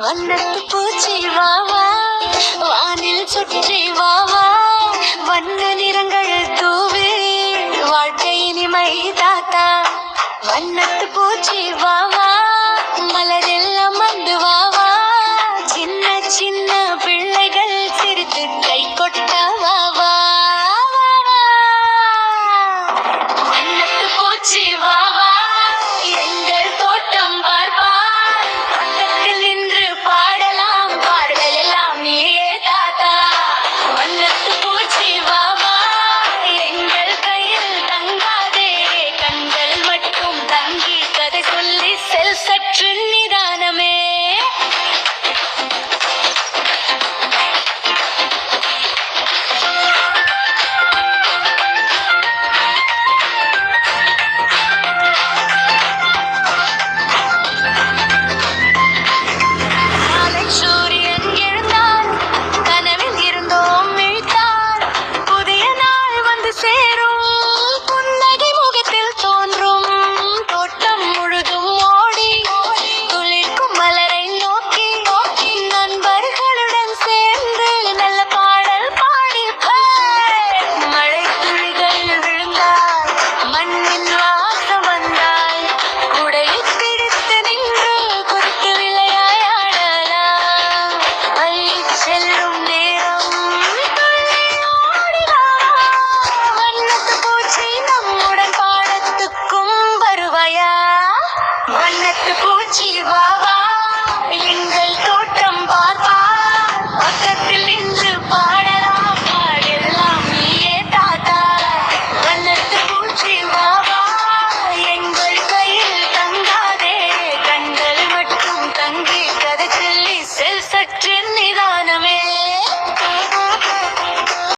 வண்ணத்து பூச்சி வாவா, வானில் சுற்றி வாவா, வண்ண நிறங்கள் தூவே வாழ்க்கை இனிமை தாத்தா. வண்ணத்து பூச்சி வாவா, மலரெல்லாம் வந்து வாவா, சின்ன சின்ன பிள்ளைகள் சிரித்து கை கொட்ட வாவா. வண்ணத்து பூச்சி வாவா, எங்கள் தோட்டம் பார்ப்பா, பக்கத்தில் நின்று பாடலாம், பாடல் எல்லாம் நீயே தாத்தா. வண்ணத்து பூச்சி வாவா, எங்கள் கையில் தங்காதே, கண்கள் மட்டும் தங்கி கதை சொல்லி செல் சற்று நிதானமே. காலை சூரியன் எழுந்தார், கனவில் இருந்தோம் விழித்தார், புதிய நாள் வந்து சேரும், புன்னகை முகத்தில் தோன்றும், தோட்டம் முழுதும் ஓடி துளிர்க்கும் மலரை நோக்கி நண்பர்களுடன் சேர்ந்து நல்ல பாடல் பாடி மழை துளிகள் விழுந்தால் மண்ணின் வாசம் வந்தால் குடையை பிடித்து நின்று குதித்து விளையாடலாம். பள்ளி செல்லும் நேரம் துள்ளி ஓடி வா, வண்ணத்து பூச்சி நம்முடன் பாடத்துக்கும் வருவாயா. வண்ணத்து பூச்சி வாவா, எங்கள் தோட்டம் பார்ப்பா, பக்கத்தில் நின்று பாடலாம், பாடெல்லாம் நீயே தாத்தா. வண்ணத்து பூச்சி வாவா, எங்கள் கையில் தங்காதே, கண்கள் மட்டும் தங்கி கதை சொல்லி செல் சற்று